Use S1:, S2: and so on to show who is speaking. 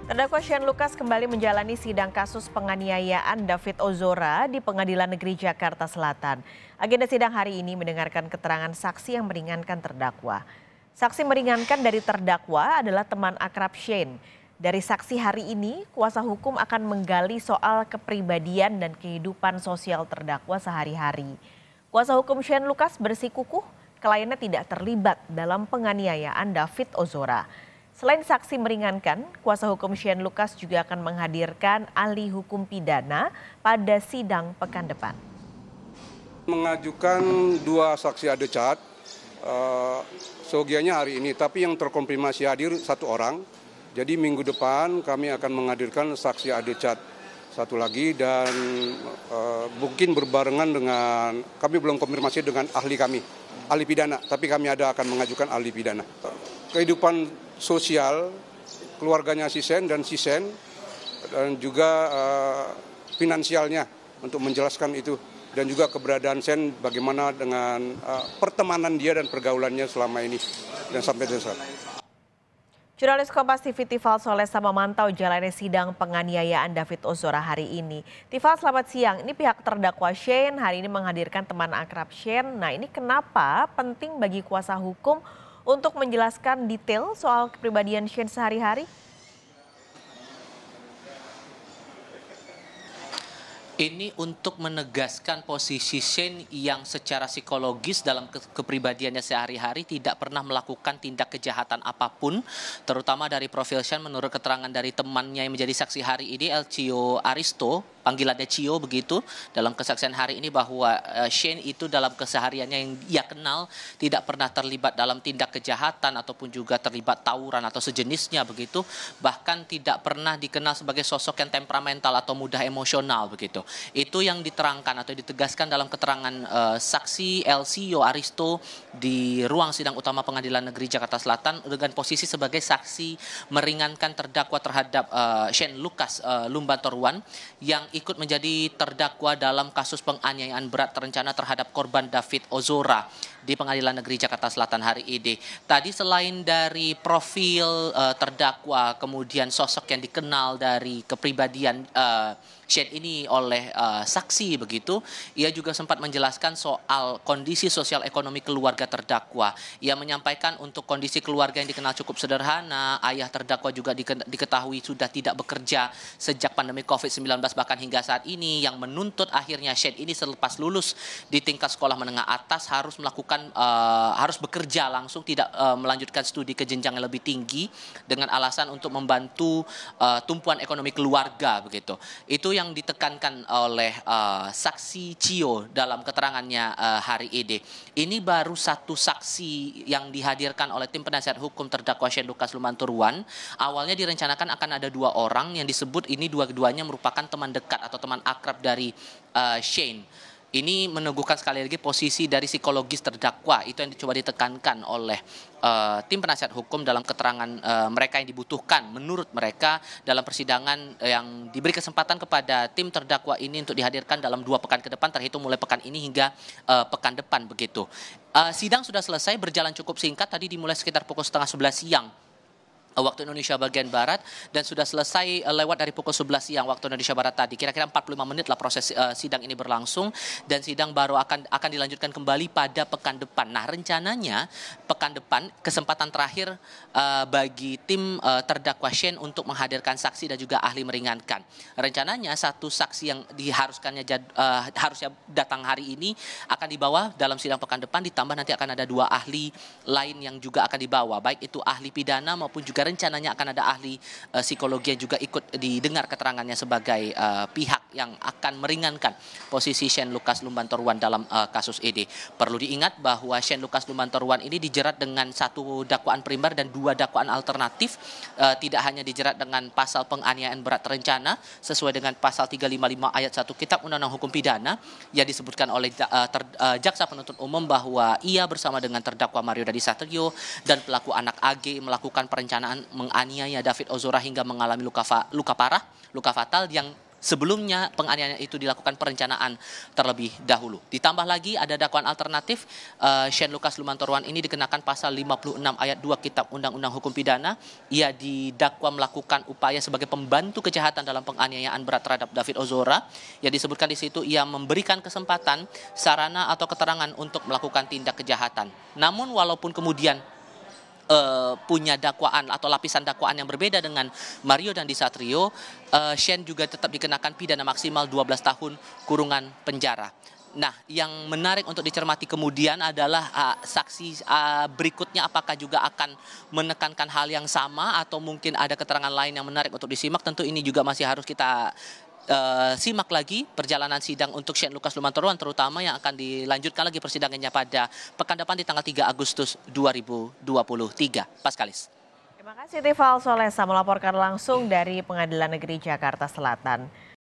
S1: Terdakwa Shane Lucas kembali menjalani sidang kasus penganiayaan David Ozora di Pengadilan Negeri Jakarta Selatan. Agenda sidang hari ini mendengarkan keterangan saksi yang meringankan terdakwa. Saksi meringankan dari terdakwa adalah teman akrab Shane. Dari saksi hari ini, kuasa hukum akan menggali soal kepribadian dan kehidupan sosial terdakwa sehari-hari. Kuasa hukum Shane Lucas bersikukuh kliennya tidak terlibat dalam penganiayaan David Ozora. Selain saksi meringankan, kuasa hukum Shane Lucas juga akan menghadirkan ahli hukum pidana pada sidang pekan depan.
S2: Mengajukan dua saksi adecat, seyogianya hari ini, tapi yang terkonfirmasi hadir satu orang. Jadi minggu depan kami akan menghadirkan saksi adecat satu lagi dan mungkin berbarengan dengan, kami belum konfirmasi dengan ahli kami, ahli pidana, tapi kami akan mengajukan ahli pidana. Kehidupan sosial keluarganya si Shane dan juga finansialnya untuk menjelaskan itu, dan juga keberadaan Shane bagaimana dengan pertemanan dia dan pergaulannya selama ini dan sampai saat.
S1: Jurnalis Kompas TV Tifal Solesa memantau jalannya sidang penganiayaan David Ozora hari ini. Tifal, selamat siang. Ini pihak terdakwa Shane hari ini menghadirkan teman akrab Shane. Nah, ini kenapa penting bagi kuasa hukum untuk menjelaskan detail soal kepribadian Shane sehari-hari?
S3: Ini untuk menegaskan posisi Shane yang secara psikologis dalam kepribadiannya sehari-hari tidak pernah melakukan tindak kejahatan apapun, terutama dari profil Shane menurut keterangan dari temannya yang menjadi saksi hari ini, Elcio Aristo, panggilannya Cio begitu, dalam kesaksian hari ini bahwa Shane itu dalam kesehariannya yang ia kenal tidak pernah terlibat dalam tindak kejahatan ataupun juga terlibat tawuran atau sejenisnya begitu, bahkan tidak pernah dikenal sebagai sosok yang temperamental atau mudah emosional begitu. Itu yang diterangkan atau ditegaskan dalam keterangan saksi Elcio Aristo di ruang sidang utama Pengadilan Negeri Jakarta Selatan dengan posisi sebagai saksi meringankan terdakwa terhadap Shane Lucas Lumbantoruan yang ikut menjadi terdakwa dalam kasus penganiayaan berat terencana terhadap korban David Ozora di Pengadilan Negeri Jakarta Selatan hari ini. Tadi selain dari profil terdakwa, kemudian sosok yang dikenal dari kepribadian Shane ini oleh saksi begitu, ia juga sempat menjelaskan soal kondisi sosial ekonomi keluarga terdakwa. Ia menyampaikan untuk kondisi keluarga yang dikenal cukup sederhana, ayah terdakwa juga diketahui sudah tidak bekerja sejak pandemi COVID-19 bahkan hingga saat ini, yang menuntut akhirnya Shane ini selepas lulus di tingkat sekolah menengah atas harus melakukan harus bekerja langsung, tidak melanjutkan studi ke jenjang yang lebih tinggi dengan alasan untuk membantu tumpuan ekonomi keluarga begitu. Itu yang ditekankan oleh saksi Cio dalam keterangannya hari ini. Ini baru satu saksi yang dihadirkan oleh tim penasihat hukum terdakwa Shane Lucas Lumbantoruan. Awalnya direncanakan akan ada dua orang yang disebut ini dua-duanya merupakan teman dekat atau teman akrab dari Shane. Ini meneguhkan sekali lagi posisi dari psikologis terdakwa. Itu yang coba ditekankan oleh tim penasihat hukum dalam keterangan mereka yang dibutuhkan menurut mereka dalam persidangan yang diberi kesempatan kepada tim terdakwa ini untuk dihadirkan dalam 2 pekan ke depan, terhitung mulai pekan ini hingga pekan depan begitu. Sidang sudah selesai, berjalan cukup singkat, tadi dimulai sekitar pukul 10:30 siang waktu Indonesia bagian Barat dan sudah selesai lewat dari pukul 11 siang waktu Indonesia Barat tadi. Kira-kira 45 menit lah proses sidang ini berlangsung dan sidang baru akan dilanjutkan kembali pada pekan depan. Nah, rencananya pekan depan kesempatan terakhir bagi tim terdakwa Shane untuk menghadirkan saksi dan juga ahli meringankan. Rencananya satu saksi yang harusnya datang hari ini akan dibawa dalam sidang pekan depan, ditambah nanti akan ada 2 ahli lain yang juga akan dibawa, baik itu ahli pidana maupun juga rencananya akan ada ahli psikologi yang juga ikut didengar keterangannya sebagai pihak yang akan meringankan posisi Shane Lucas Lumbantoruan dalam kasus ini. Perlu diingat bahwa Shane Lucas Lumbantoruan ini dijerat dengan 1 dakwaan primer dan 2 dakwaan alternatif. Tidak hanya dijerat dengan pasal penganiayaan berat terencana sesuai dengan pasal 355 ayat 1 Kitab Undang-Undang Hukum Pidana yang disebutkan oleh jaksa penuntut umum bahwa ia bersama dengan terdakwa Mario Dandi Satrio dan pelaku anak AG melakukan perencanaan menganiaya David Ozora hingga mengalami luka fatal yang sebelumnya penganiayaan itu dilakukan perencanaan terlebih dahulu. Ditambah lagi ada dakwaan alternatif, Shane Lucas Lumantorwan ini dikenakan pasal 56 ayat 2 Kitab Undang-Undang Hukum Pidana. Ia didakwa melakukan upaya sebagai pembantu kejahatan dalam penganiayaan berat terhadap David Ozora. Yang disebutkan di situ ia memberikan kesempatan, sarana atau keterangan untuk melakukan tindak kejahatan. Namun walaupun kemudian punya dakwaan atau lapisan dakwaan yang berbeda dengan Mario Dandisatrio, Shane juga tetap dikenakan pidana maksimal 12 tahun kurungan penjara. Nah, yang menarik untuk dicermati kemudian adalah saksi berikutnya apakah juga akan menekankan hal yang sama atau mungkin ada keterangan lain yang menarik untuk disimak. Tentu ini juga masih harus kita simak lagi perjalanan sidang untuk Shane Lucas Lumantorwan, terutama yang akan dilanjutkan lagi persidangannya pada pekan depan di tanggal 3 Agustus 2023. Paskalis.
S1: Terima kasih Tifal Solesa melaporkan langsung dari Pengadilan Negeri Jakarta Selatan.